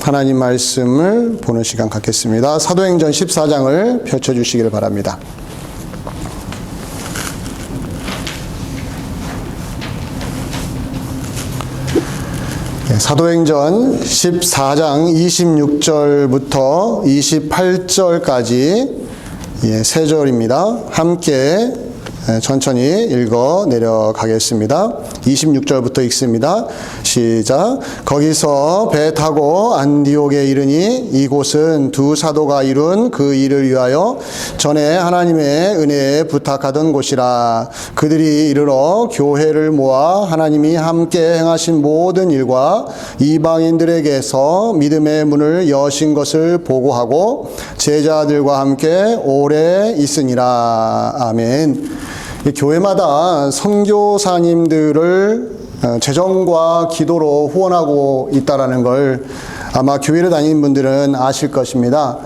하나님 말씀을 보는 시간 갖겠습니다. 사도행전 14장을 펼쳐주시기를 바랍니다. 사도행전 14장 26절부터 28절까지 세 절입니다. 함께 천천히 읽어 내려가겠습니다. 26절부터 읽습니다. 시작. 거기서 배 타고 안디옥에 이르니 이곳은 두 사도가 이룬 그 일을 위하여 전에 하나님의 은혜에 부탁하던 곳이라. 그들이 이르러 교회를 모아 하나님이 함께 행하신 모든 일과 이방인들에게서 믿음의 문을 여신 것을 보고하고 제자들과 함께 오래 있으니라. 아멘. 교회마다 선교사님들을 재정과 기도로 후원하고 있다는 걸 아마 교회를 다니는 분들은 아실 것입니다.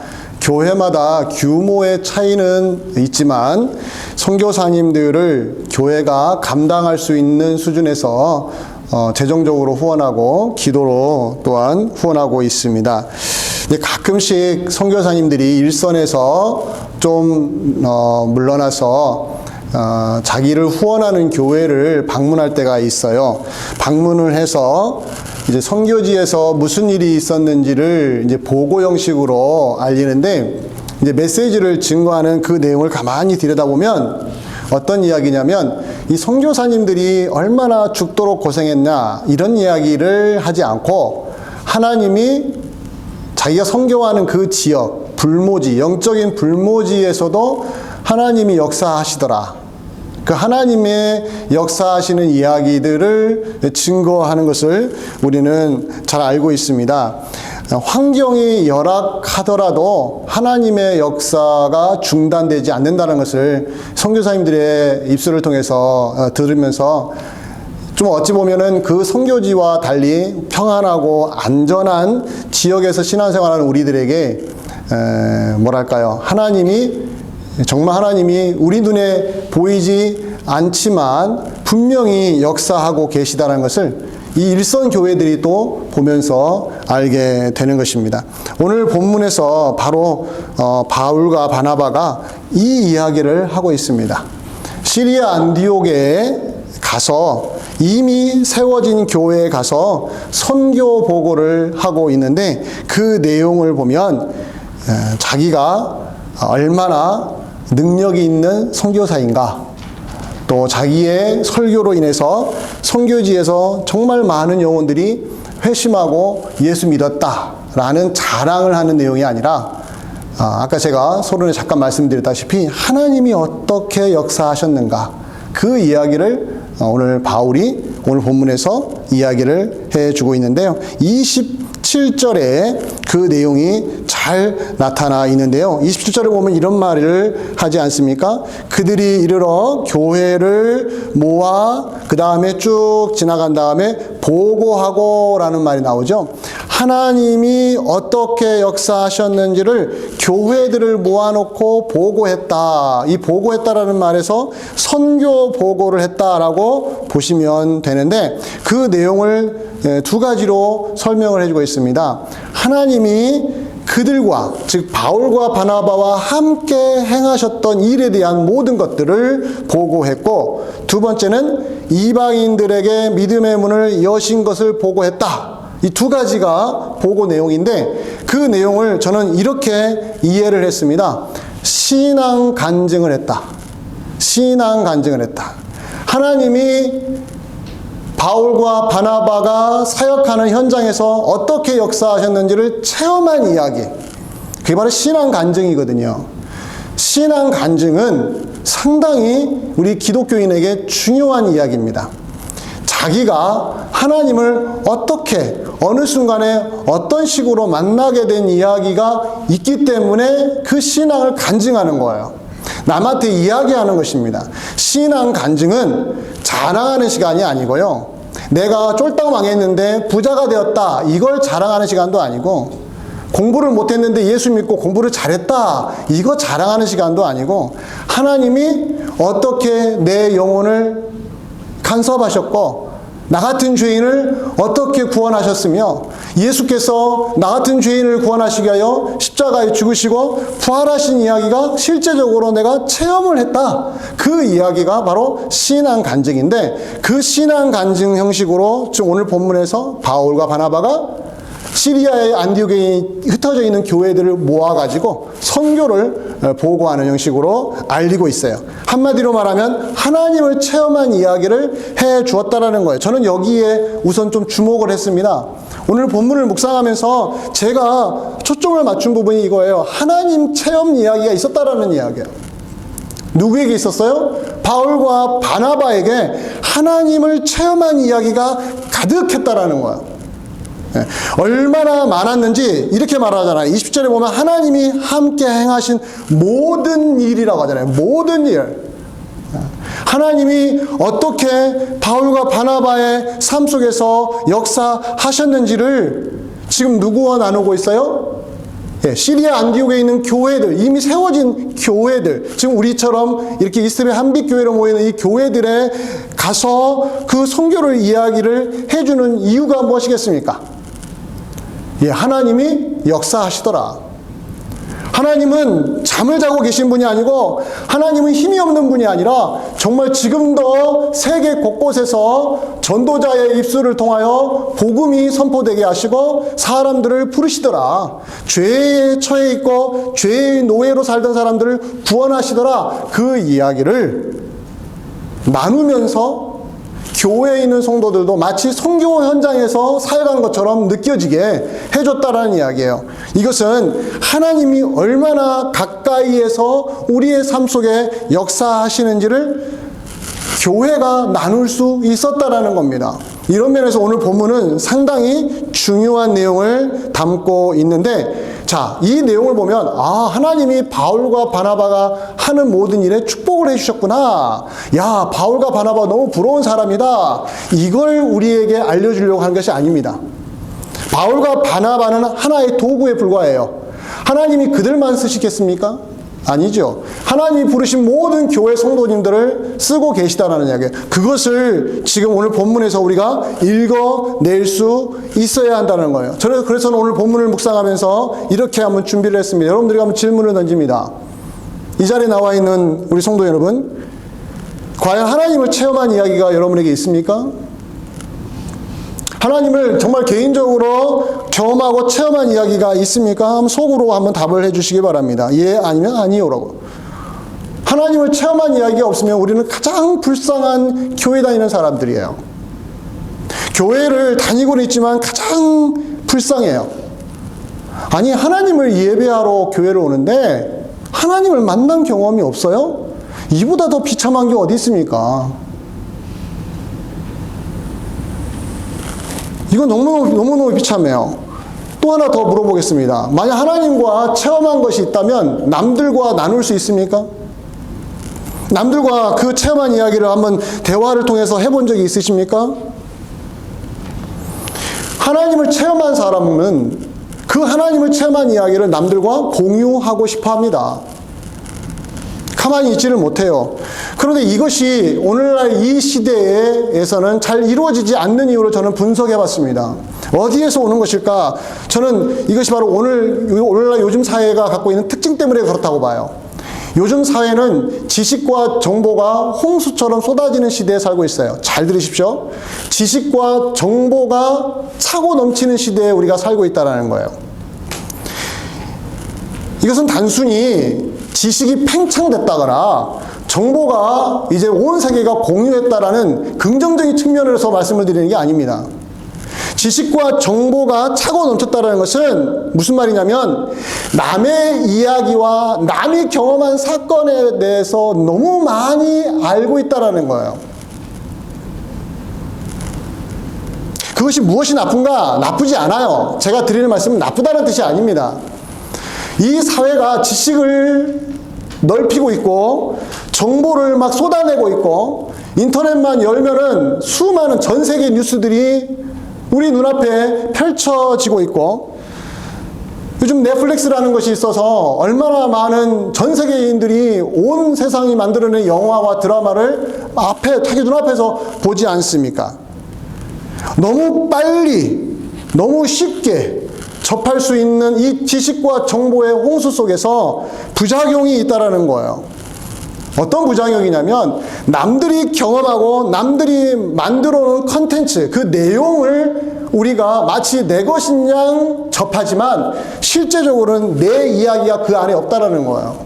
교회마다 규모의 차이는 있지만 선교사님들을 교회가 감당할 수 있는 수준에서 재정적으로 후원하고 기도로 또한 후원하고 있습니다. 가끔씩 선교사님들이 일선에서 좀 물러나서 자기를 후원하는 교회를 방문할 때가 있어요. 방문을 해서 이제 선교지에서 무슨 일이 있었는지를 이제 보고 형식으로 알리는데, 이제 메시지를 증거하는 그 내용을 가만히 들여다보면 어떤 이야기냐면, 이 선교사님들이 얼마나 죽도록 고생했나 이런 이야기를 하지 않고, 하나님이 자기가 선교하는 그 지역, 불모지, 영적인 불모지에서도 하나님이 역사하시더라. 그 하나님의 역사하시는 이야기들을 증거하는 것을 우리는 잘 알고 있습니다. 환경이 열악하더라도 하나님의 역사가 중단되지 않는다는 것을 선교사님들의 입술을 통해서 들으면서, 좀 어찌 보면은 그 선교지와 달리 평안하고 안전한 지역에서 신앙생활하는 우리들에게 뭐랄까요, 정말 하나님이 우리 눈에 보이지 않지만 분명히 역사하고 계시다는 것을 이 일선 교회들이 또 보면서 알게 되는 것입니다. 오늘 본문에서 바로 바울과 바나바가 이 이야기를 하고 있습니다. 시리아 안디옥에 가서 이미 세워진 교회에 가서 선교 보고를 하고 있는데, 그 내용을 보면 자기가 얼마나 능력이 있는 선교사인가, 또 자기의 설교로 인해서 선교지에서 정말 많은 영혼들이 회심하고 예수 믿었다라는 자랑을 하는 내용이 아니라, 아까 제가 서론에 잠깐 말씀드렸다시피 하나님이 어떻게 역사하셨는가, 그 이야기를 오늘 바울이 오늘 본문에서 이야기를 해주고 있는데요. 27절에 그 내용이 잘 나타나 있는데요. 27절에 보면 이런 말을 하지 않습니까? 그들이 이르러 교회를 모아, 그 다음에 쭉 지나간 다음에 보고하고 라는 말이 나오죠. 하나님이 어떻게 역사하셨는지를 교회들을 모아놓고 보고했다. 이 보고했다라는 말에서 선교 보고를 했다라고 보시면 되는데, 그 내용을 두 가지로 설명을 해주고 있습니다. 하나님이 그들과, 즉 바울과 바나바와 함께 행하셨던 일에 대한 모든 것들을 보고했고, 두 번째는 이방인들에게 믿음의 문을 여신 것을 보고했다. 이 두 가지가 보고 내용인데, 그 내용을 저는 이렇게 이해를 했습니다. 신앙 간증을 했다. 신앙 간증을 했다. 하나님이 바울과 바나바가 사역하는 현장에서 어떻게 역사하셨는지를 체험한 이야기, 그게 바로 신앙 간증이거든요. 신앙 간증은 상당히 우리 기독교인에게 중요한 이야기입니다. 자기가 하나님을 어떻게, 어느 순간에 어떤 식으로 만나게 된 이야기가 있기 때문에 그 신앙을 간증하는 거예요. 남한테 이야기하는 것입니다. 신앙 간증은 자랑하는 시간이 아니고요, 내가 쫄딱 망했는데 부자가 되었다, 이걸 자랑하는 시간도 아니고, 공부를 못했는데 예수 믿고 공부를 잘했다, 이거 자랑하는 시간도 아니고, 하나님이 어떻게 내 영혼을 간섭하셨고 나 같은 죄인을 어떻게 구원하셨으며 예수께서 나 같은 죄인을 구원하시기 위하여 십자가에 죽으시고 부활하신 이야기가 실제적으로 내가 체험을 했다. 그 이야기가 바로 신앙 간증인데 그 신앙 간증 형식으로 지금 오늘 본문에서 바울과 바나바가 시리아의 안디옥에 흩어져 있는 교회들을 모아가지고 선교를 보고하는 형식으로 알리고 있어요. 한마디로 말하면 하나님을 체험한 이야기를 해 주었다라는 거예요. 저는 여기에 우선 좀 주목을 했습니다. 오늘 본문을 묵상하면서 제가 초점을 맞춘 부분이 이거예요. 하나님 체험 이야기가 있었다라는 이야기예요. 누구에게 있었어요? 바울과 바나바에게 하나님을 체험한 이야기가 가득했다라는 거예요. 얼마나 많았는지 이렇게 말하잖아요. 20절에 보면 하나님이 함께 행하신 모든 일이라고 하잖아요. 모든 일. 하나님이 어떻게 바울과 바나바의 삶 속에서 역사하셨는지를 지금 누구와 나누고 있어요? 시리아 안디옥에 있는 교회들, 이미 세워진 교회들, 지금 우리처럼 이렇게 이스라엘 한빛교회로 모이는 이 교회들에 가서 그 선교를 이야기를 해주는 이유가 무엇이겠습니까? 하나님이 역사하시더라. 하나님은 잠을 자고 계신 분이 아니고 하나님은 힘이 없는 분이 아니라 정말 지금도 세계 곳곳에서 전도자의 입술을 통하여 복음이 선포되게 하시고 사람들을 부르시더라. 죄에 처해 있고 죄의 노예로 살던 사람들을 구원하시더라. 그 이야기를 나누면서 교회에 있는 성도들도 마치 선교 현장에서 살아가는 것처럼 느껴지게 해줬다라는 이야기예요. 이것은 하나님이 얼마나 가까이에서 우리의 삶 속에 역사하시는지를 교회가 나눌 수 있었다라는 겁니다. 이런 면에서 오늘 본문은 상당히 중요한 내용을 담고 있는데, 자, 이 내용을 보면 하나님이 바울과 바나바가 하는 모든 일에 축복을 해주셨구나. 야, 바울과 바나바 너무 부러운 사람이다. 이걸 우리에게 알려주려고 하는 것이 아닙니다. 바울과 바나바는 하나의 도구에 불과해요. 하나님이 그들만 쓰시겠습니까? 아니죠. 하나님이 부르신 모든 교회 성도님들을 쓰고 계시다라는 이야기예요. 그것을 지금 오늘 본문에서 우리가 읽어낼 수 있어야 한다는 거예요. 그래서 오늘 본문을 묵상하면서 이렇게 한번 준비를 했습니다. 여러분들이 한번 질문을 던집니다. 이 자리에 나와 있는 우리 성도 여러분, 과연 하나님을 체험한 이야기가 여러분에게 있습니까? 하나님을 정말 개인적으로 경험하고 체험한 이야기가 있습니까? 한번 속으로 한번 답을 해주시기 바랍니다. 예, 아니면 아니요라고. 하나님을 체험한 이야기가 없으면 우리는 가장 불쌍한 교회 다니는 사람들이에요. 교회를 다니고는 있지만 가장 불쌍해요. 아니, 하나님을 예배하러 교회를 오는데 하나님을 만난 경험이 없어요? 이보다 더 비참한 게 어디 있습니까? 이건 너무너무 비참해요. 또 하나 더 물어보겠습니다. 만약 하나님과 체험한 것이 있다면 남들과 나눌 수 있습니까? 남들과 그 체험한 이야기를 한번 대화를 통해서 해본 적이 있으십니까? 하나님을 체험한 사람은 그 하나님을 체험한 이야기를 남들과 공유하고 싶어 합니다. 가만히 있지를 못해요. 그런데 이것이 오늘날 이 시대에서는 잘 이루어지지 않는 이유를 저는 분석해 봤습니다. 어디에서 오는 것일까? 저는 이것이 바로 오늘날 요즘 사회가 갖고 있는 특징 때문에 그렇다고 봐요. 요즘 사회는 지식과 정보가 홍수처럼 쏟아지는 시대에 살고 있어요. 잘 들으십시오. 지식과 정보가 차고 넘치는 시대에 우리가 살고 있다는 거예요. 이것은 단순히 지식이 팽창됐다거나 정보가 이제 온 세계가 공유했다라는 긍정적인 측면에서 말씀을 드리는 게 아닙니다. 지식과 정보가 차고 넘쳤다는 것은 무슨 말이냐면 남의 이야기와 남이 경험한 사건에 대해서 너무 많이 알고 있다는 거예요. 그것이 무엇이 나쁜가? 나쁘지 않아요. 제가 드리는 말씀은 나쁘다는 뜻이 아닙니다. 이 사회가 지식을 넓히고 있고 정보를 막 쏟아내고 있고 인터넷만 열면은 수많은 전 세계 뉴스들이 우리 눈앞에 펼쳐지고 있고 요즘 넷플릭스라는 것이 있어서 얼마나 많은 전 세계인들이 온 세상이 만들어낸 영화와 드라마를 자기 눈앞에서 보지 않습니까? 너무 빨리, 너무 쉽게 접할 수 있는 이 지식과 정보의 홍수 속에서 부작용이 있다라는 거예요. 어떤 부작용이냐면 남들이 경험하고 남들이 만들어 놓은 컨텐츠, 그 내용을 우리가 마치 내 것인 양 접하지만 실제적으로는 내 이야기가 그 안에 없다라는 거예요.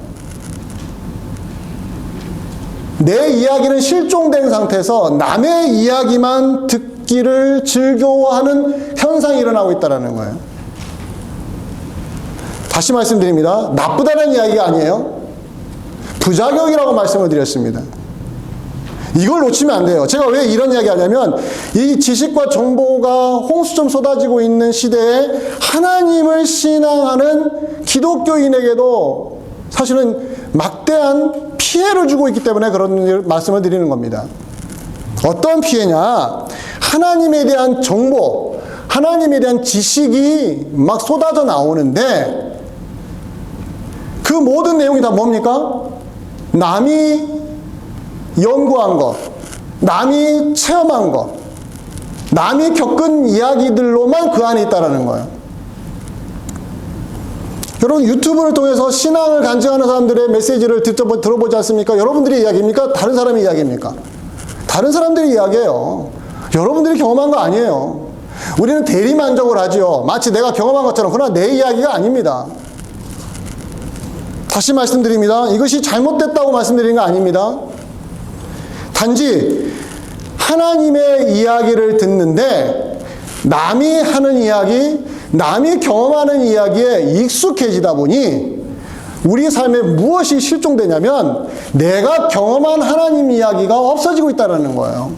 내 이야기는 실종된 상태에서 남의 이야기만 듣기를 즐거워하는 현상이 일어나고 있다는 거예요. 다시 말씀드립니다. 나쁘다는 이야기가 아니에요. 부작용이라고 말씀을 드렸습니다. 이걸 놓치면 안 돼요. 제가 왜 이런 이야기 하냐면 이 지식과 정보가 홍수처럼 쏟아지고 있는 시대에 하나님을 신앙하는 기독교인에게도 사실은 막대한 피해를 주고 있기 때문에 그런 말씀을 드리는 겁니다. 어떤 피해냐? 하나님에 대한 정보, 하나님에 대한 지식이 막 쏟아져 나오는데 그 모든 내용이 다 뭡니까? 남이 연구한 것, 남이 체험한 것, 남이 겪은 이야기들로만 그 안에 있다라는 거예요. 여러분 유튜브를 통해서 신앙을 간증하는 사람들의 메시지를 들어보지 않습니까? 여러분들의 이야기입니까? 다른 사람의 이야기입니까? 다른 사람들의 이야기예요. 여러분들이 경험한 거 아니에요. 우리는 대리만족을 하지요. 마치 내가 경험한 것처럼. 그러나 내 이야기가 아닙니다. 다시 말씀드립니다. 이것이 잘못됐다고 말씀드리는 거 아닙니다. 단지 하나님의 이야기를 듣는데 남이 하는 이야기, 남이 경험하는 이야기에 익숙해지다 보니 우리 삶에 무엇이 실종되냐면 내가 경험한 하나님 이야기가 없어지고 있다는 거예요.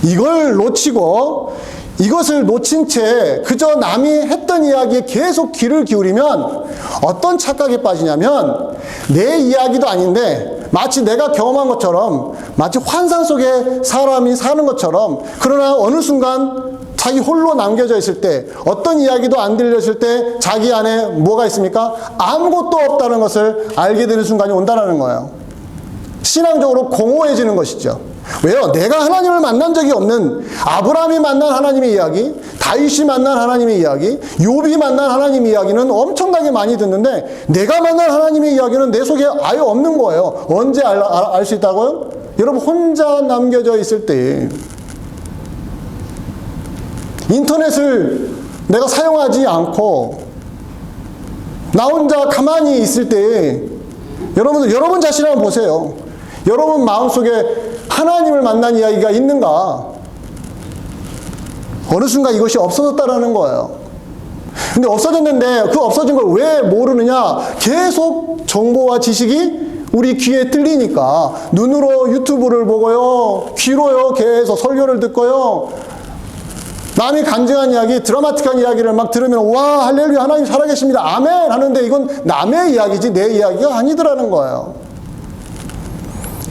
이걸 놓치고 이것을 놓친 채 그저 남이 했던 이야기에 계속 귀를 기울이면 어떤 착각에 빠지냐면 내 이야기도 아닌데 마치 내가 경험한 것처럼 마치 환상 속에 사람이 사는 것처럼 그러나 어느 순간 자기 홀로 남겨져 있을 때 어떤 이야기도 안 들렸을 때 자기 안에 뭐가 있습니까? 아무것도 없다는 것을 알게 되는 순간이 온다는 거예요. 신앙적으로 공허해지는 것이죠. 왜요? 내가 하나님을 만난 적이 없는 아브라함이 만난 하나님의 이야기, 다윗이 만난 하나님의 이야기, 욥이 만난 하나님의 이야기는 엄청나게 많이 듣는데 내가 만난 하나님의 이야기는 내 속에 아예 없는 거예요. 언제 알 수 있다고요? 여러분 혼자 남겨져 있을 때 인터넷을 내가 사용하지 않고 나 혼자 가만히 있을 때 여러분 자신을 한번 보세요. 여러분 마음속에 하나님을 만난 이야기가 있는가? 어느 순간 이것이 없어졌다라는 거예요. 근데 없어졌는데 그 없어진 걸 왜 모르느냐? 계속 정보와 지식이 우리 귀에 들리니까 눈으로 유튜브를 보고요, 귀로요 계속 설교를 듣고요, 남이 간증한 이야기, 드라마틱한 이야기를 막 들으면 와 할렐루야 하나님 살아계십니다 아멘 하는데 이건 남의 이야기지 내 이야기가 아니더라는 거예요.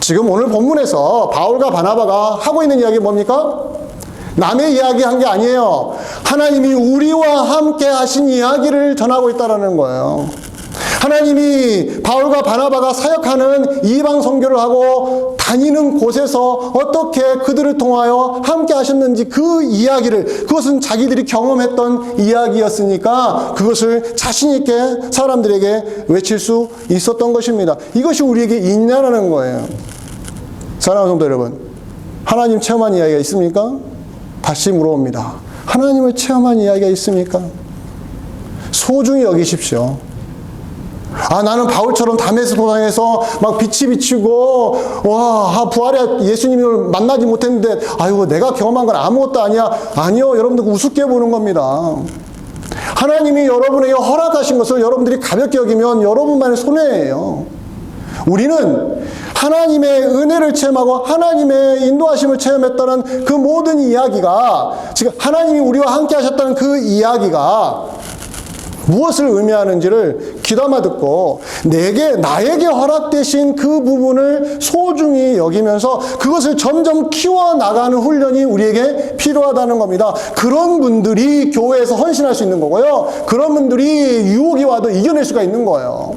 지금 오늘 본문에서 바울과 바나바가 하고 있는 이야기 뭡니까? 남의 이야기 한 게 아니에요. 하나님이 우리와 함께 하신 이야기를 전하고 있다는 거예요. 하나님이 바울과 바나바가 사역하는 이방 선교를 하고 다니는 곳에서 어떻게 그들을 통하여 함께 하셨는지 그 이야기를, 그것은 자기들이 경험했던 이야기였으니까 그것을 자신 있게 사람들에게 외칠 수 있었던 것입니다. 이것이 우리에게 있냐라는 거예요. 사랑하는 성도 여러분, 하나님 체험한 이야기가 있습니까? 다시 물어봅니다. 하나님을 체험한 이야기가 있습니까? 소중히 여기십시오. 아, 나는 바울처럼 다메섹 도상에서 막 빛이 비치고, 와, 부활의 예수님을 만나지 못했는데, 아이고, 내가 경험한 건 아무것도 아니야. 아니요, 여러분들 우습게 보는 겁니다. 하나님이 여러분에게 허락하신 것을 여러분들이 가볍게 여기면 여러분만의 손해예요. 우리는 하나님의 은혜를 체험하고 하나님의 인도하심을 체험했다는 그 모든 이야기가, 지금 하나님이 우리와 함께 하셨다는 그 이야기가 무엇을 의미하는지를 귀담아 듣고 나에게 허락되신 그 부분을 소중히 여기면서 그것을 점점 키워나가는 훈련이 우리에게 필요하다는 겁니다. 그런 분들이 교회에서 헌신할 수 있는 거고요. 그런 분들이 유혹이 와도 이겨낼 수가 있는 거예요.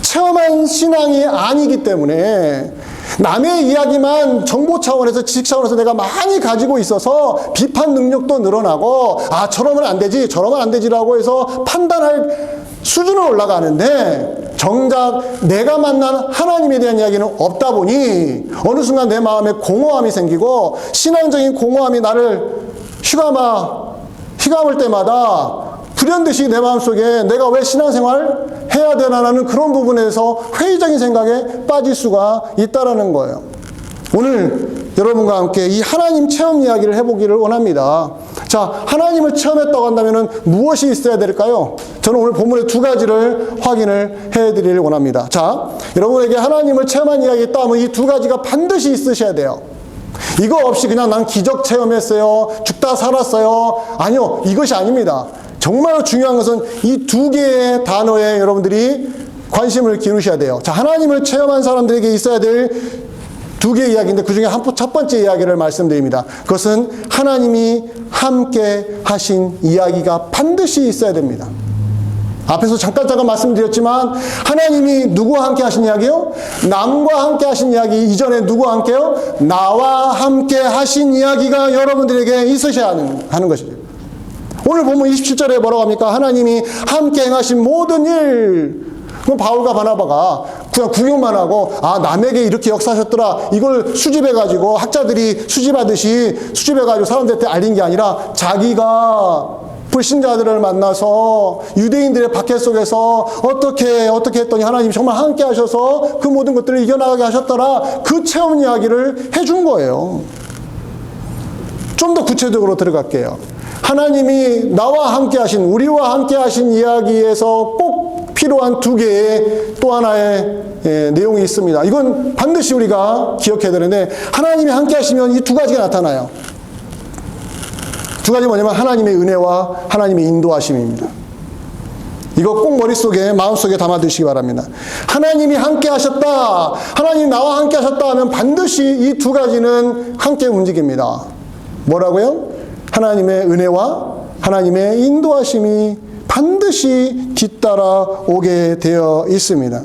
체험한 신앙이 아니기 때문에 남의 이야기만 정보 차원에서 지식 차원에서 내가 많이 가지고 있어서 비판 능력도 늘어나고 저러면 안 되지 저러면 안 되지라고 해서 판단할 수준은 올라가는데 정작 내가 만난 하나님에 대한 이야기는 없다 보니 어느 순간 내 마음에 공허함이 생기고 신앙적인 공허함이 나를 휘감을 때마다 불현듯이 내 마음속에 내가 왜 신앙생활 해야 되나라는 그런 부분에서 회의적인 생각에 빠질 수가 있다라는 거예요. 오늘 여러분과 함께 이 하나님 체험 이야기를 해보기를 원합니다. 자, 하나님을 체험했다고 한다면 무엇이 있어야 될까요? 저는 오늘 본문의 두 가지를 확인을 해드리길 원합니다. 자, 여러분에게 하나님을 체험한 이야기 있다 하면 이 두 가지가 반드시 있으셔야 돼요. 이거 없이 그냥 난 기적 체험했어요. 죽다 살았어요. 아니요, 이것이 아닙니다. 정말 중요한 것은 이 두 개의 단어에 여러분들이 관심을 기울이셔야 돼요. 자, 하나님을 체험한 사람들에게 있어야 될 두 개의 이야기인데 그 중에 첫 번째 이야기를 말씀드립니다. 그것은 하나님이 함께 하신 이야기가 반드시 있어야 됩니다. 앞에서 잠깐 말씀드렸지만 하나님이 누구와 함께 하신 이야기요? 남과 함께 하신 이야기 이전에 누구와 함께요? 나와 함께 하신 이야기가 여러분들에게 있으셔야 하는 것이죠. 오늘 보면 27절에 뭐라고 합니까? 하나님이 함께 행하신 모든 일. 그럼 바울과 바나바가 그냥 구경만 하고 남에게 이렇게 역사하셨더라 이걸 수집해가지고 학자들이 수집해가지고 사람들한테 알린 게 아니라 자기가 불신자들을 만나서 유대인들의 박해 속에서 어떻게 했더니 하나님이 정말 함께 하셔서 그 모든 것들을 이겨나가게 하셨더라 그 체험 이야기를 해준 거예요. 좀 더 구체적으로 들어갈게요. 하나님이 나와 함께 하신 우리와 함께 하신 이야기에서 꼭 필요한 두 개의 또 하나의 내용이 있습니다. 이건 반드시 우리가 기억해야 되는데 하나님이 함께 하시면 이 두 가지가 나타나요. 두 가지 뭐냐면 하나님의 은혜와 하나님의 인도하심입니다. 이거 꼭 머릿속에 마음속에 담아두시기 바랍니다. 하나님이 함께 하셨다. 하나님 나와 함께 하셨다 하면 반드시 이 두 가지는 함께 움직입니다. 뭐라고요? 하나님의 은혜와 하나님의 인도하심이 반드시 뒤따라 오게 되어 있습니다.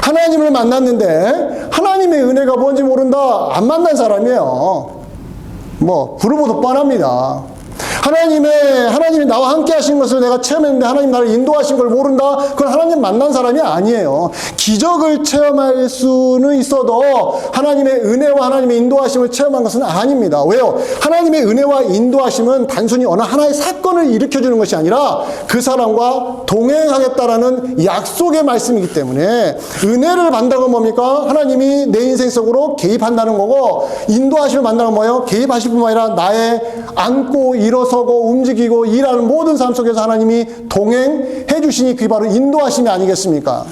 하나님을 만났는데 하나님의 은혜가 뭔지 모른다. 안 만난 사람이에요. 부르보도 뻔합니다. 하나님이 나와 함께 하신 것을 내가 체험했는데 하나님 나를 인도하신 걸 모른다? 그건 하나님 만난 사람이 아니에요. 기적을 체험할 수는 있어도 하나님의 은혜와 하나님의 인도하심을 체험한 것은 아닙니다. 왜요? 하나님의 은혜와 인도하심은 단순히 어느 하나의 사건을 일으켜주는 것이 아니라 그 사람과 동행하겠다라는 약속의 말씀이기 때문에 은혜를 받는다는 건 뭡니까? 하나님이 내 인생 속으로 개입한다는 거고 인도하심을 받는다는 건 뭐예요? 개입하실 뿐만 아니라 나의 안고 일어서고 움직이고 일하는 모든 삶 속에서 하나님이 동행해 주시니 그게 바로 인도하심이 아니겠습니까?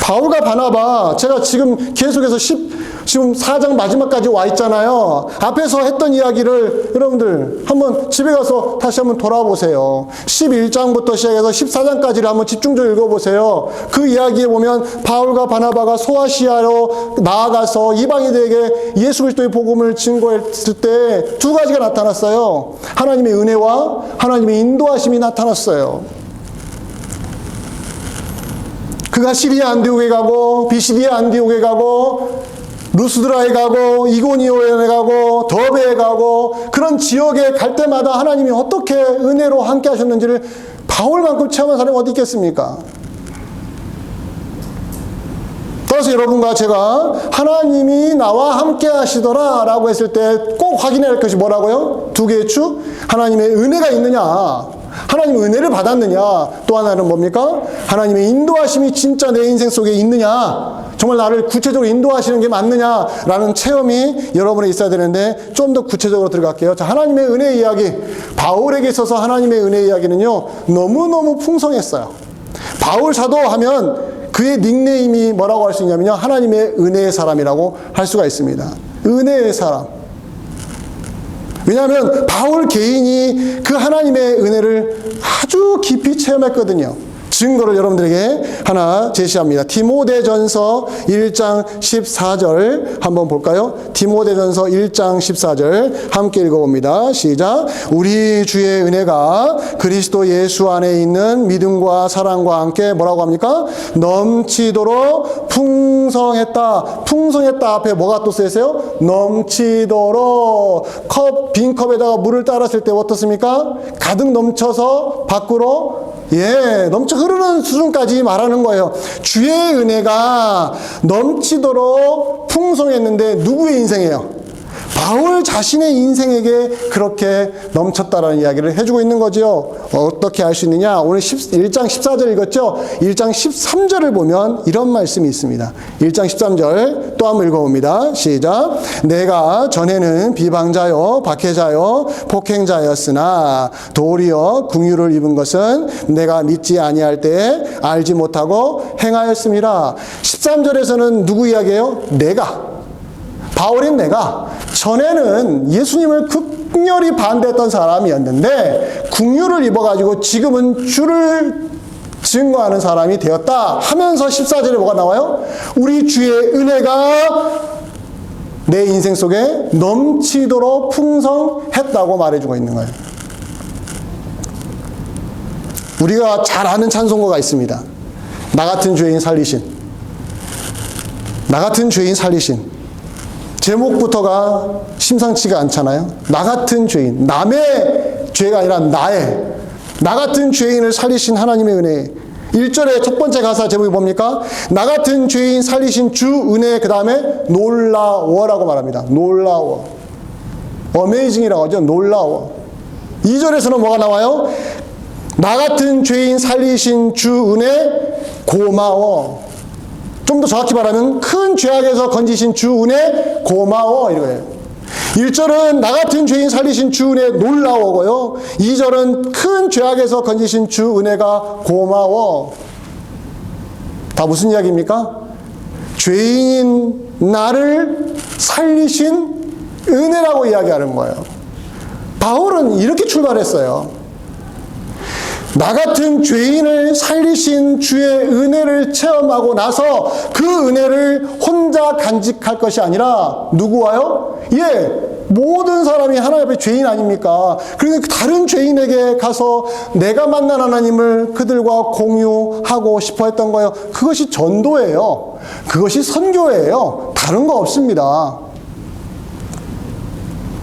바울과 바나바 제가 지금 계속해서 지금 4장 마지막까지 와 있잖아요. 앞에서 했던 이야기를 여러분들 한번 집에 가서 다시 한번 돌아보세요. 11장부터 시작해서 14장까지를 한번 집중적으로 읽어보세요. 그 이야기에 보면 바울과 바나바가 소아시아로 나아가서 이방인들에게 예수 그리스도의 복음을 증거했을 때 두 가지가 나타났어요. 하나님의 은혜와 하나님의 인도하심이 나타났어요. 그가 시리아 안디옥에 가고 비시디아 안디옥에 가고 루스드라에 가고 이고니오에 가고 더베에 가고 그런 지역에 갈 때마다 하나님이 어떻게 은혜로 함께 하셨는지를 바울만큼 체험한 사람이 어디 있겠습니까? 따라서 여러분과 제가 하나님이 나와 함께 하시더라 라고 했을 때 꼭 확인해야 할 것이 뭐라고요? 두 개의 축. 하나님의 은혜가 있느냐, 하나님의 은혜를 받았느냐, 또 하나는 뭡니까? 하나님의 인도하심이 진짜 내 인생 속에 있느냐, 정말 나를 구체적으로 인도하시는 게 맞느냐라는 체험이 여러분에 있어야 되는데 좀 더 구체적으로 들어갈게요. 자, 하나님의 은혜 이야기. 바울에게 있어서 하나님의 은혜 이야기는요 너무너무 풍성했어요. 바울 사도 하면 그의 닉네임이 뭐라고 할 수 있냐면요, 하나님의 은혜의 사람이라고 할 수가 있습니다. 은혜의 사람. 왜냐하면 바울 개인이 그 하나님의 은혜를 아주 깊이 체험했거든요. 증거를 여러분들에게 하나 제시합니다. 디모데전서 1장 14절 한번 볼까요? 디모데전서 1장 14절 함께 읽어봅니다. 시작. 우리 주의 은혜가 그리스도 예수 안에 있는 믿음과 사랑과 함께 뭐라고 합니까? 넘치도록 풍성했다. 풍성했다 앞에 뭐가 또 쓰여있어요? 넘치도록. 빈 컵에다가 물을 따랐을 때 어떻습니까? 가득 넘쳐서 밖으로 넘쳐 흐르는 수준까지 말하는 거예요. 주의 은혜가 넘치도록 풍성했는데 누구의 인생이에요? 바울 자신의 인생에게 그렇게 넘쳤다라는 이야기를 해주고 있는 거죠. 어떻게 알 수 있느냐? 오늘 1장 14절 읽었죠? 1장 13절을 보면 이런 말씀이 있습니다. 1장 13절 또 한번 읽어봅니다. 시작. 내가 전에는 비방자요 박해자요 폭행자였으나 도리어 긍휼을 입은 것은 내가 믿지 아니할 때에 알지 못하고 행하였습니다. 13절에서는 누구 이야기예요? 바울인 내가 전에는 예수님을 극렬히 반대했던 사람이었는데 긍휼을 입어가지고 지금은 주를 증거하는 사람이 되었다 하면서 14절에 뭐가 나와요? 우리 주의 은혜가 내 인생 속에 넘치도록 풍성했다고 말해주고 있는 거예요. 우리가 잘 아는 찬송가가 있습니다. 나 같은 죄인 살리신. 제목부터가 심상치가 않잖아요. 나 같은 죄인, 남의 죄가 아니라 나 같은 죄인을 살리신 하나님의 은혜. 1절의 첫 번째 가사 제목이 뭡니까? 나 같은 죄인 살리신 주 은혜, 그 다음에 놀라워라고 말합니다. 놀라워. 어메이징이라고 하죠. 놀라워. 2절에서는 뭐가 나와요? 나 같은 죄인 살리신 주 은혜 고마워. 좀 더 정확히 말하면 큰 죄악에서 건지신 주 은혜 고마워 이거예요. 1절은 나 같은 죄인 살리신 주 은혜 놀라워고요. 2절은 큰 죄악에서 건지신 주 은혜가 고마워. 다 무슨 이야기입니까? 죄인인 나를 살리신 은혜라고 이야기하는 거예요. 바울은 이렇게 출발했어요. 나 같은 죄인을 살리신 주의 은혜를 체험하고 나서 그 은혜를 혼자 간직할 것이 아니라 누구와요? 모든 사람이 하나님 앞에 죄인 아닙니까? 그러니까 다른 죄인에게 가서 내가 만난 하나님을 그들과 공유하고 싶어 했던 거예요. 그것이 전도예요. 그것이 선교예요. 다른 거 없습니다.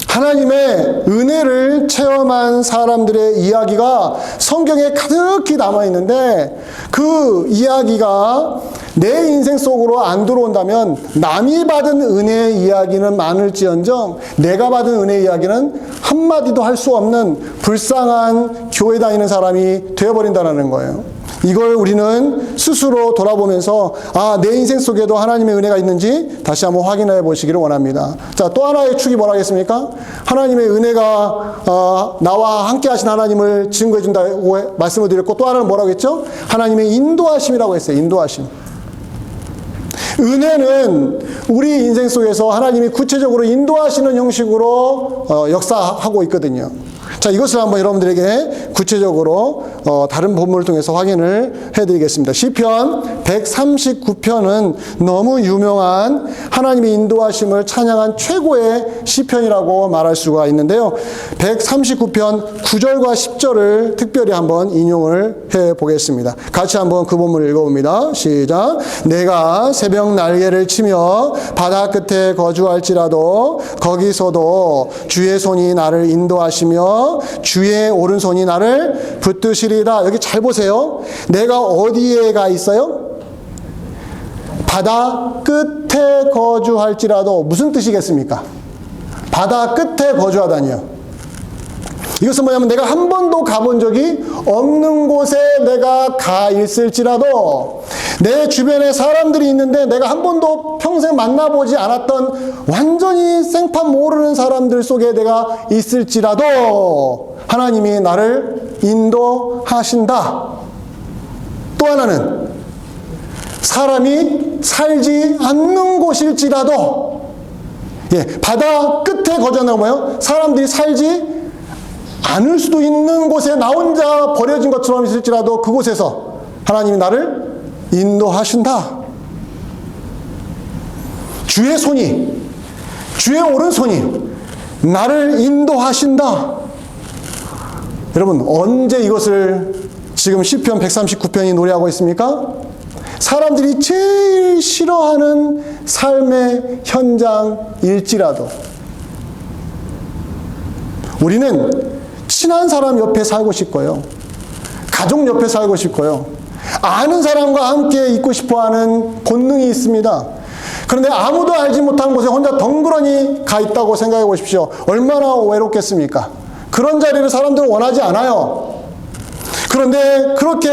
하나님의 은혜를 체험한 사람들의 이야기가 성경에 가득히 남아있는데 그 이야기가 내 인생 속으로 안 들어온다면 남이 받은 은혜의 이야기는 많을지언정 내가 받은 은혜의 이야기는 한마디도 할 수 없는 불쌍한 교회 다니는 사람이 되어버린다는 거예요. 이걸 우리는 스스로 돌아보면서 내 인생 속에도 하나님의 은혜가 있는지 다시 한번 확인해 보시기를 원합니다. 자, 또 하나의 축이 뭐라겠습니까? 하나님의 은혜가 나와 함께 하신 하나님을 증거해 준다고 말씀을 드렸고 또 하나는 뭐라고 했죠? 하나님의 인도하심이라고 했어요. 인도하심. 은혜는 우리 인생 속에서 하나님이 구체적으로 인도하시는 형식으로 역사하고 있거든요. 자, 이것을 한번 여러분들에게 구체적으로 다른 본문을 통해서 확인을 해드리겠습니다. 시편 139편은 너무 유명한 하나님의 인도하심을 찬양한 최고의 시편이라고 말할 수가 있는데요. 139편 9절과 10절을 특별히 한번 인용을 해보겠습니다. 같이 한번 그 본문을 읽어봅니다. 시작. 내가 새벽 날개를 치며 바다 끝에 거주할지라도 거기서도 주의 손이 나를 인도하시며 주의 오른손이 나를 붙드시리라. 여기 잘 보세요. 내가 어디에 가 있어요? 바다 끝에 거주할지라도 무슨 뜻이겠습니까? 바다 끝에 거주하다니요. 이것은 뭐냐면 내가 한 번도 가본 적이 없는 곳에 내가 가 있을지라도 내 주변에 사람들이 있는데 내가 한 번도 평생 만나보지 않았던 완전히 생판 모르는 사람들 속에 내가 있을지라도 하나님이 나를 인도하신다. 또 하나는 사람이 살지 않는 곳일지라도 바다 끝에 거주한다고 뭐예요? 사람들이 살지 않을 수도 있는 곳에 나 혼자 버려진 것처럼 있을지라도 그곳에서 하나님이 나를 인도하신다. 주의 손이, 주의 오른손이 나를 인도하신다. 여러분, 언제 이것을 지금 시편 139편이 노래하고 있습니까? 사람들이 제일 싫어하는 삶의 현장일지라도 우리는 친한 사람 옆에 살고 싶고요, 가족 옆에 살고 싶고요, 아는 사람과 함께 있고 싶어하는 본능이 있습니다. 그런데 아무도 알지 못한 곳에 혼자 덩그러니 가 있다고 생각해 보십시오. 얼마나 외롭겠습니까? 그런 자리를 사람들은 원하지 않아요. 그런데 그렇게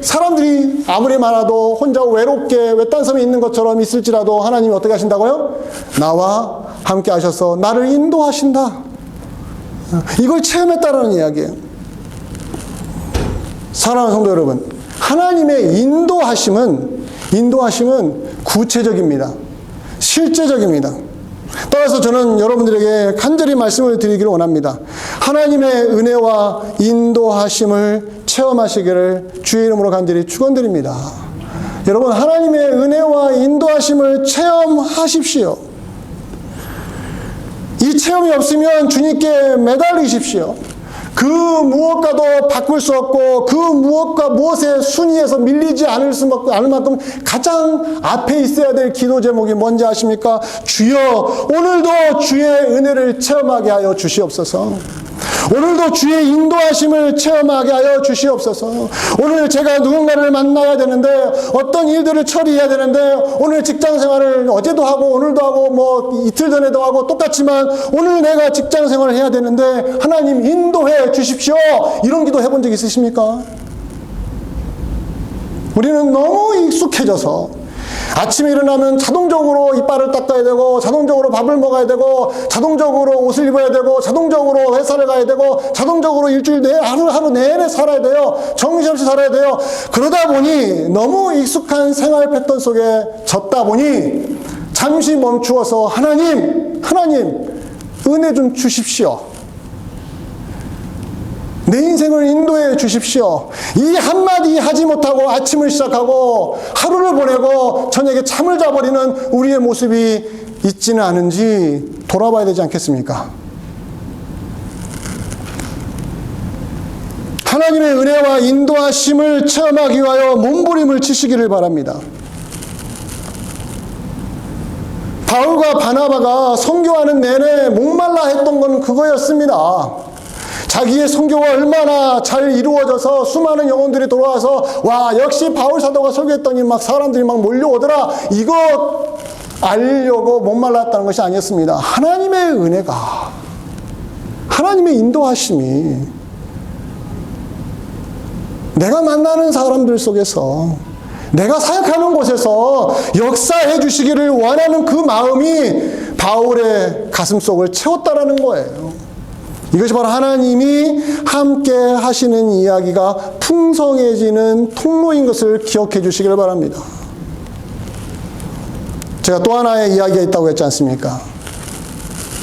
사람들이 아무리 많아도 혼자 외롭게 외딴섬에 있는 것처럼 있을지라도 하나님이 어떻게 하신다고요? 나와 함께 하셔서 나를 인도하신다. 이걸 체험했다라는 이야기예요. 사랑하는 성도 여러분, 하나님의 인도하심은 구체적입니다. 실제적입니다. 따라서 저는 여러분들에게 간절히 말씀을 드리기를 원합니다. 하나님의 은혜와 인도하심을 체험하시기를 주의 이름으로 간절히 축원드립니다. 여러분, 하나님의 은혜와 인도하심을 체험하십시오. 이 체험이 없으면 주님께 매달리십시오. 그 무엇과도 바꿀 수 없고 그 무엇과 무엇의 순위에서 밀리지 않을 만큼 가장 앞에 있어야 될 기도 제목이 뭔지 아십니까? 주여, 오늘도 주의 은혜를 체험하게 하여 주시옵소서. 오늘도 주의 인도하심을 체험하게 하여 주시옵소서. 오늘 제가 누군가를 만나야 되는데, 어떤 일들을 처리해야 되는데, 오늘 직장 생활을 어제도 하고 오늘도 하고 뭐 이틀 전에도 하고 똑같지만 오늘 내가 직장 생활을 해야 되는데 하나님 인도해 주십시오. 이런 기도 해본 적 있으십니까? 우리는 너무 익숙해져서 아침에 일어나면 자동적으로 이빨을 닦아야 되고, 자동적으로 밥을 먹어야 되고, 자동적으로 옷을 입어야 되고, 자동적으로 회사를 가야 되고, 자동적으로 일주일 내내 하루 내내 살아야 돼요. 정신없이 살아야 돼요. 그러다 보니 너무 익숙한 생활 패턴 속에 젖다 보니 잠시 멈추어서 하나님 은혜 좀 주십시오. 내 인생을 인도해 주십시오. 이 한마디 하지 못하고 아침을 시작하고 하루를 보내고 저녁에 잠을 자버리는 우리의 모습이 있지는 않은지 돌아봐야 되지 않겠습니까? 하나님의 은혜와 인도하심을 체험하기 위하여 몸부림을 치시기를 바랍니다. 바울과 바나바가 선교하는 내내 목말라 했던 건 그거였습니다. 자기의 선교가 얼마나 잘 이루어져서 수많은 영혼들이 돌아와서 와, 역시 바울 사도가 설교했더니 막 사람들이 막 몰려오더라, 이거 알려고 목말랐다는 것이 아니었습니다. 하나님의 은혜가, 하나님의 인도하심이 내가 만나는 사람들 속에서, 내가 사역하는 곳에서 역사해 주시기를 원하는 그 마음이 바울의 가슴속을 채웠다라는 거예요. 이것이 바로 하나님이 함께 하시는 이야기가 풍성해지는 통로인 것을 기억해 주시기를 바랍니다. 제가 또 하나의 이야기가 있다고 했지 않습니까?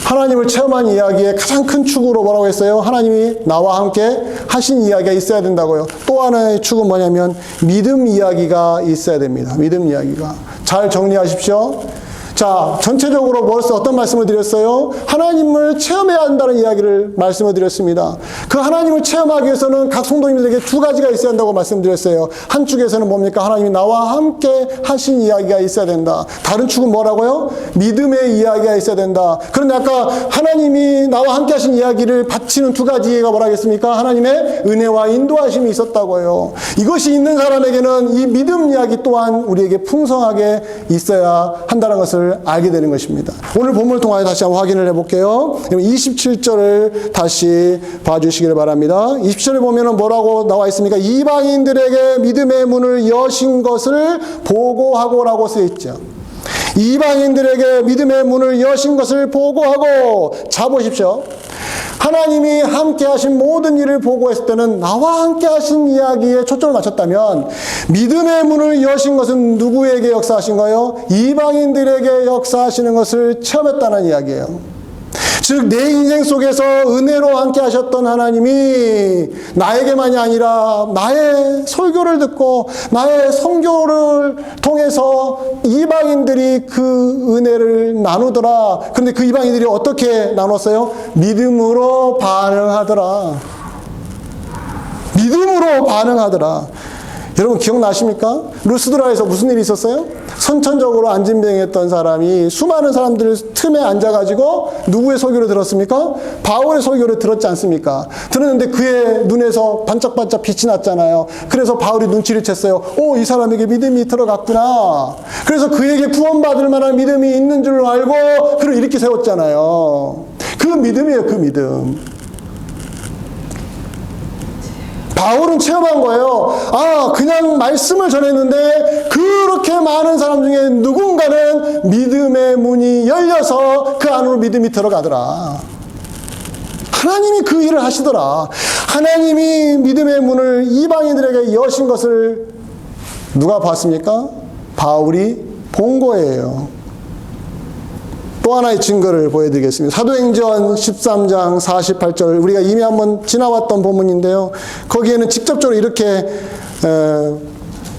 하나님을 체험한 이야기의 가장 큰 축으로 뭐라고 했어요? 하나님이 나와 함께 하신 이야기가 있어야 된다고요. 또 하나의 축은 뭐냐면 믿음 이야기가 있어야 됩니다. 믿음 이야기가. 잘 정리하십시오. 자, 전체적으로 어떤 말씀을 드렸어요? 하나님을 체험해야 한다는 이야기를 말씀을 드렸습니다. 그 하나님을 체험하기 위해서는 각 성도님들에게 두 가지가 있어야 한다고 말씀드렸어요. 한 축에서는 뭡니까? 하나님이 나와 함께 하신 이야기가 있어야 된다. 다른 축은 뭐라고요? 믿음의 이야기가 있어야 된다. 그런데 아까 하나님이 나와 함께 하신 이야기를 바치는 두 가지가 뭐라겠습니까? 하나님의 은혜와 인도하심이 있었다고요. 이것이 있는 사람에게는 이 믿음 이야기 또한 우리에게 풍성하게 있어야 한다는 것을 알게 되는 것입니다. 오늘 본문을 통하여 다시 한번 확인을 해볼게요. 27절을 다시 봐주시기를 바랍니다. 27절에 보면 뭐라고 나와 있습니까? 이방인들에게 믿음의 문을 여신 것을 보고하고 라고 쓰여 있죠. 이방인들에게 믿음의 문을 여신 것을 보고하고. 자, 보십시오. 하나님이 함께 하신 모든 일을 보고했을 때는 나와 함께 하신 이야기에 초점을 맞췄다면, 믿음의 문을 여신 것은 누구에게 역사하신 거예요? 이방인들에게 역사하시는 것을 체험했다는 이야기예요. 즉 내 인생 속에서 은혜로 함께 하셨던 하나님이 나에게만이 아니라 나의 설교를 듣고 나의 선교를 통해서 이방인들이 그 은혜를 나누더라. 그런데 그 이방인들이 어떻게 나눴어요? 믿음으로 반응하더라. 믿음으로 반응하더라. 여러분 기억나십니까? 루스드라에서 무슨 일이 있었어요? 선천적으로 안진병했던 사람이 수많은 사람들 틈에 앉아가지고 누구의 설교를 들었습니까? 바울의 설교를 들었지 않습니까? 들었는데 그의 눈에서 반짝반짝 빛이 났잖아요. 그래서 바울이 눈치를 챘어요. 오, 이 사람에게 믿음이 들어갔구나. 그래서 그에게 구원받을 만한 믿음이 있는 줄 알고 그를 이렇게 세웠잖아요. 그 믿음이에요, 그 믿음. 바울은 체험한 거예요. 아, 그냥 말씀을 전했는데 그렇게 많은 사람 중에 누군가는 믿음의 문이 열려서 그 안으로 믿음이 들어가더라. 하나님이 그 일을 하시더라. 하나님이 믿음의 문을 이방인들에게 여신 것을 누가 봤습니까? 바울이 본 거예요. 또 하나의 증거를 보여드리겠습니다. 사도행전 13장 48절, 우리가 이미 한번 지나왔던 본문인데요. 거기에는 직접적으로 이렇게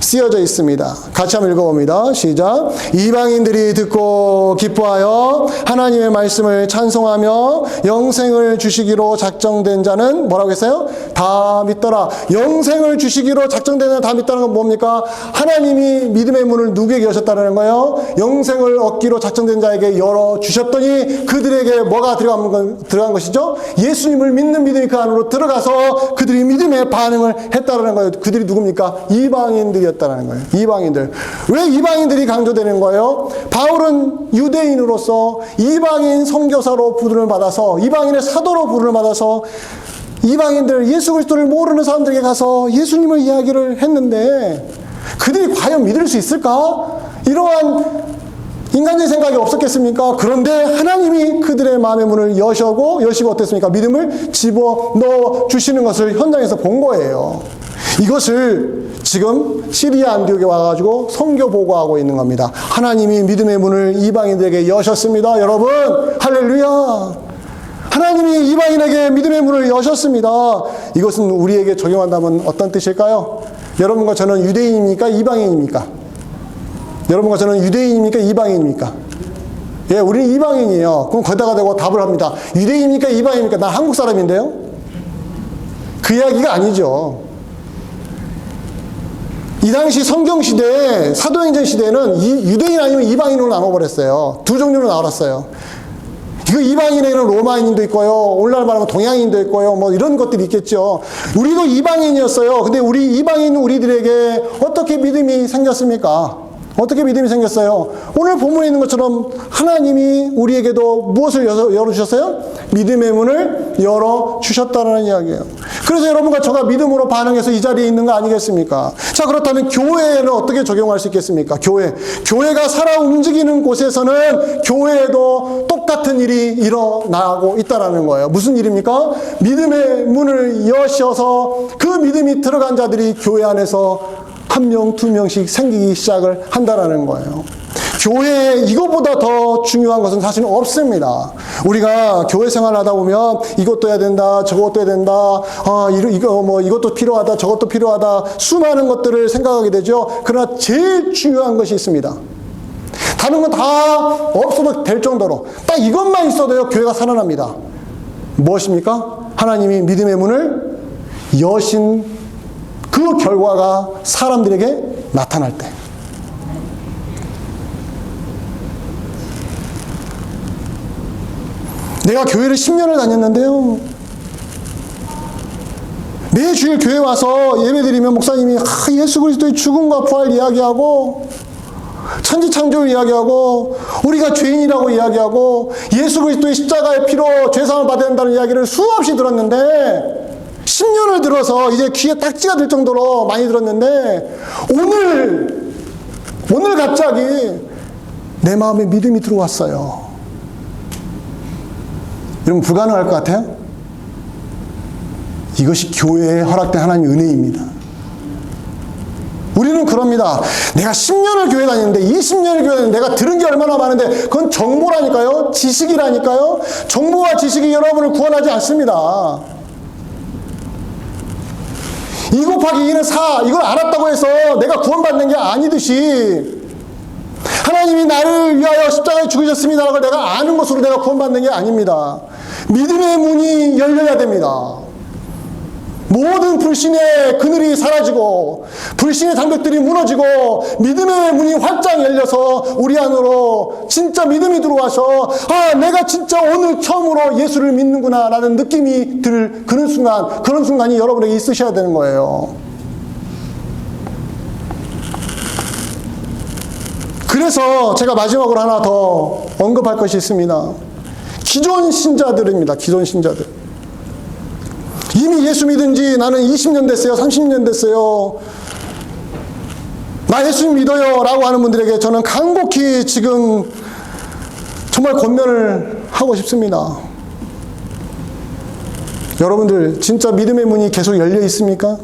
쓰여져 있습니다. 같이 한번 읽어봅니다. 시작. 이방인들이 듣고 기뻐하여 하나님의 말씀을 찬송하며 영생을 주시기로 작정된 자는 뭐라고 했어요? 다 믿더라. 영생을 주시기로 작정된 자는 다 믿다는 건 뭡니까? 하나님이 믿음의 문을 누구에게 여셨다는 거예요? 영생을 얻기로 작정된 자에게 열어주셨더니 그들에게 뭐가 들어간 것이죠? 예수님을 믿는 믿음이 그 안으로 들어가서 그들이 믿음의 반응을 했다는 거예요. 그들이 누굽니까? 이방인들이었다는 거예요. 이방인들. 왜 이방인들이 강조되는 거예요? 바울은 유대인으로서 이방인 선교사로 부름을 받아서 이방인의 사도로 부름을 받아서 이방인들, 예수 그리스도를 모르는 사람들에게 가서 예수님을 이야기를 했는데 그들이 과연 믿을 수 있을까? 이러한 인간적인 생각이 없었겠습니까? 그런데 하나님이 그들의 마음의 문을 여시고 어땠습니까? 믿음을 집어넣어 주시는 것을 현장에서 본 거예요. 이것을 지금 시리아 안디옥에 와가지고 선교 보고하고 있는 겁니다. 하나님이 믿음의 문을 이방인들에게 여셨습니다. 여러분, 할렐루야! 하나님이 이방인에게 믿음의 문을 여셨습니다. 이것은 우리에게 적용한다면 어떤 뜻일까요? 여러분과 저는 유대인입니까? 이방인입니까? 여러분과 저는 유대인입니까? 이방인입니까? 예, 우리는 이방인이에요. 그럼 거기다가 대고 답을 합니다. 유대인입니까? 이방인입니까? 난 한국 사람인데요? 그 이야기가 아니죠. 이 당시 성경시대에, 사도행전 시대에는 유대인 아니면 이방인으로 나눠버렸어요. 두 종류로 나눴어요. 그 이방인에는 로마인도 있고요. 오늘날 말하면 동양인도 있고요. 뭐 이런 것들이 있겠죠. 우리도 이방인이었어요. 근데 우리 이방인 우리들에게 어떻게 믿음이 생겼습니까? 어떻게 믿음이 생겼어요? 오늘 본문에 있는 것처럼 하나님이 우리에게도 무엇을 열어주셨어요? 믿음의 문을 열어주셨다는 이야기예요. 그래서 여러분과 저가 믿음으로 반응해서 이 자리에 있는 거 아니겠습니까? 자, 그렇다면 교회에는 어떻게 적용할 수 있겠습니까? 교회가 살아 움직이는 곳에서는 교회에도 똑같은 일이 일어나고 있다는 거예요. 무슨 일입니까? 믿음의 문을 여셔서 그 믿음이 들어간 자들이 교회 안에서 한 명, 두 명씩 생기기 시작을 한다라는 거예요. 교회에 이것보다 더 중요한 것은 사실은 없습니다. 우리가 교회 생활을 하다 보면 이것도 해야 된다, 저것도 해야 된다, 이것도 필요하다, 저것도 필요하다, 수많은 것들을 생각하게 되죠. 그러나 제일 중요한 것이 있습니다. 다른 건 다 없어도 될 정도로 딱 이것만 있어도요, 교회가 살아납니다. 무엇입니까? 하나님이 믿음의 문을 여신 그 결과가 사람들에게 나타날 때. 내가 교회를 10년을 다녔는데요. 매주일 교회 와서 예배드리면 목사님이 예수 그리스도의 죽음과 부활 이야기하고 천지창조를 이야기하고 우리가 죄인이라고 이야기하고 예수 그리스도의 십자가의 피로 죄사함을 받아야 한다는 이야기를 수없이 들었는데 10년을 들어서 이제 귀에 딱지가 들 정도로 많이 들었는데 오늘 갑자기 내 마음에 믿음이 들어왔어요. 여러분 불가능할 것 같아요? 이것이 교회에 허락된 하나님의 은혜입니다. 우리는 그럽니다. 내가 10년을 교회 다니는데 20년을 교회 다니는데 내가 들은 게 얼마나 많은데 그건 정보라니까요. 지식이라니까요. 정보와 지식이 여러분을 구원하지 않습니다. 2 곱하기 2는 4 이걸 알았다고 해서 내가 구원받는 게 아니듯이 하나님이 나를 위하여 십자가에 죽으셨습니다라고 내가 아는 것으로 내가 구원받는 게 아닙니다. 믿음의 문이 열려야 됩니다. 모든 불신의 그늘이 사라지고 불신의 장벽들이 무너지고 믿음의 문이 활짝 열려서 우리 안으로 진짜 믿음이 들어와서 내가 진짜 오늘 처음으로 예수를 믿는구나 라는 느낌이 들 그런 순간이 여러분에게 있으셔야 되는 거예요. 그래서 제가 마지막으로 하나 더 언급할 것이 있습니다. 기존 신자들입니다. 기존 신자들. 이미 예수 믿은 지 나는 20년 됐어요. 30년 됐어요. 나 예수 믿어요 라고 하는 분들에게 저는 간곡히 지금 정말 권면을 하고 싶습니다. 여러분들 진짜 믿음의 문이 계속 열려 있습니까?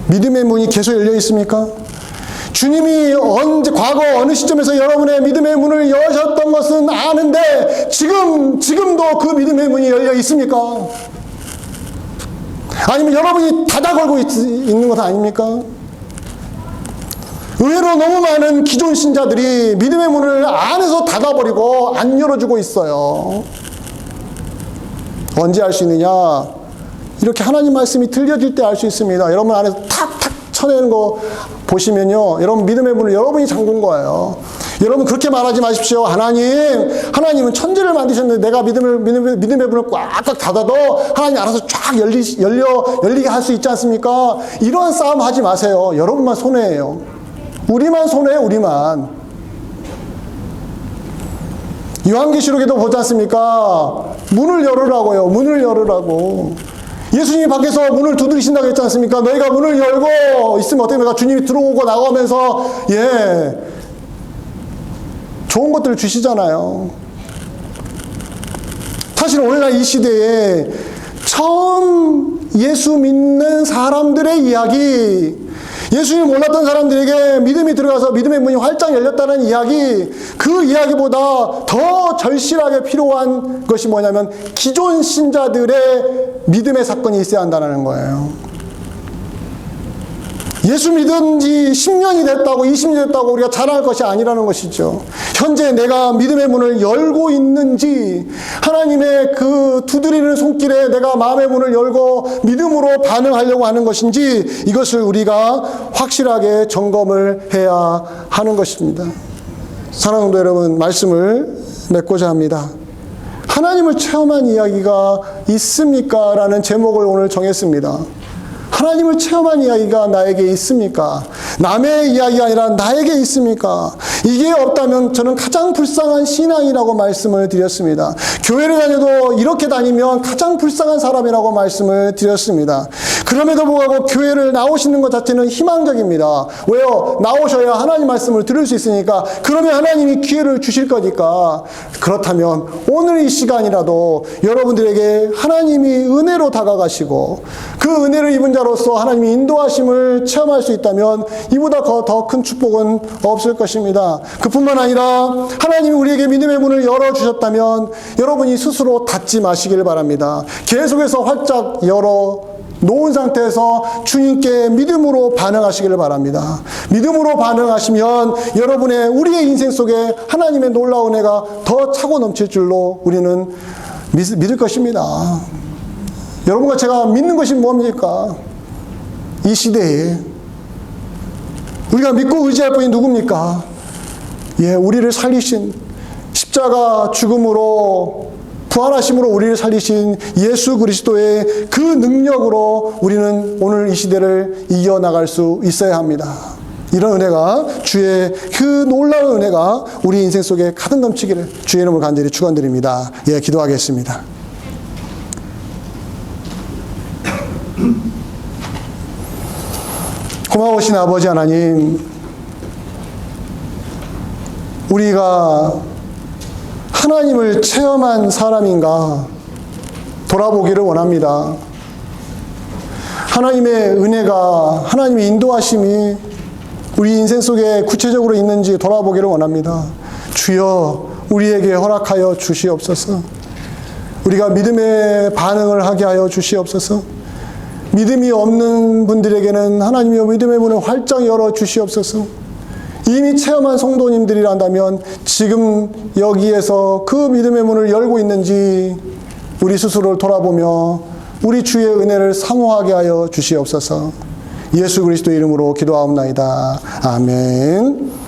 믿음의 문이 계속 열려 있습니까? 주님이 과거 어느 시점에서 여러분의 믿음의 문을 여셨던 것은 아는데 지금도 그 믿음의 문이 열려 있습니까? 아니면 여러분이 닫아 걸고 있는 것 아닙니까? 의외로 너무 많은 기존 신자들이 믿음의 문을 안에서 닫아버리고 안 열어주고 있어요. 언제 알 수 있느냐? 이렇게 하나님 말씀이 들려질 때 알 수 있습니다. 여러분 안에서 탁탁 쳐내는 거 보시면요, 여러분 믿음의 문을 여러분이 잠근 거예요. 여러분 그렇게 말하지 마십시오. 하나님은 천지를 만드셨는데 내가 믿음의 문을 꽉꽉 닫아도 하나님 알아서 쫙 열리게 할 수 있지 않습니까? 이런 싸움 하지 마세요. 여러분만 손해예요. 우리만 손해예요. 우리만. 요한계시록에도 보지 않습니까? 문을 열으라고요. 문을 열으라고. 예수님이 밖에서 문을 두드리신다고 했지 않습니까? 너희가 문을 열고 있으면 어떻게 됩니까? 주님이 들어오고 나가면서 좋은 것들을 주시잖아요. 사실 오늘날 이 시대에 처음 예수 믿는 사람들의 이야기, 예수님 몰랐던 사람들에게 믿음이 들어가서 믿음의 문이 활짝 열렸다는 이야기, 그 이야기보다 더 절실하게 필요한 것이 뭐냐면 기존 신자들의 믿음의 사건이 있어야 한다는 거예요. 예수 믿은 지 10년이 됐다고 20년이 됐다고 우리가 자랑할 것이 아니라는 것이죠. 현재 내가 믿음의 문을 열고 있는지, 하나님의 그 두드리는 손길에 내가 마음의 문을 열고 믿음으로 반응하려고 하는 것인지, 이것을 우리가 확실하게 점검을 해야 하는 것입니다. 사랑하는 성도 여러분, 말씀을 맺고자 합니다. 하나님을 체험한 이야기가 있습니까? 라는 제목을 오늘 정했습니다. 하나님을 체험한 이야기가 나에게 있습니까? 남의 이야기가 아니라 나에게 있습니까? 이게 없다면 저는 가장 불쌍한 신앙이라고 말씀을 드렸습니다. 교회를 다녀도 이렇게 다니면 가장 불쌍한 사람이라고 말씀을 드렸습니다. 그럼에도 불구하고 교회를 나오시는 것 자체는 희망적입니다. 왜요? 나오셔야 하나님 말씀을 들을 수 있으니까. 그러면 하나님이 기회를 주실 거니까. 그렇다면 오늘 이 시간이라도 여러분들에게 하나님이 은혜로 다가가시고 그 은혜를 입은 자로서 하나님이 인도하심을 체험할 수 있다면 이보다 더 큰 축복은 없을 것입니다. 그뿐만 아니라 하나님이 우리에게 믿음의 문을 열어주셨다면 여러분이 스스로 닫지 마시길 바랍니다. 계속해서 활짝 열어 놓은 상태에서 주님께 믿음으로 반응하시기를 바랍니다. 믿음으로 반응하시면 우리의 인생 속에 하나님의 놀라운 은혜가 더 차고 넘칠 줄로 우리는 믿을 것입니다. 여러분과 제가 믿는 것이 뭡니까? 이 시대에 우리가 믿고 의지할 분이 누굽니까? 우리를 살리신, 십자가 죽음으로 부활하심으로 우리를 살리신 예수 그리스도의 그 능력으로 우리는 오늘 이 시대를 이겨나갈 수 있어야 합니다. 이런 은혜가, 주의 그 놀라운 은혜가 우리 인생 속에 가득 넘치기를 주의 이름으로 간절히 축원드립니다. 기도하겠습니다. 고마우신 아버지 하나님, 우리가 하나님을 체험한 사람인가 돌아보기를 원합니다. 하나님의 은혜가, 하나님의 인도하심이 우리 인생 속에 구체적으로 있는지 돌아보기를 원합니다. 주여 우리에게 허락하여 주시옵소서. 우리가 믿음의 반응을 하게 하여 주시옵소서. 믿음이 없는 분들에게는 하나님의 믿음의 문을 활짝 열어 주시옵소서. 이미 체험한 성도님들이란다면 지금 여기에서 그 믿음의 문을 열고 있는지 우리 스스로를 돌아보며 우리 주의 은혜를 사모하게 하여 주시옵소서. 예수 그리스도 이름으로 기도하옵나이다. 아멘.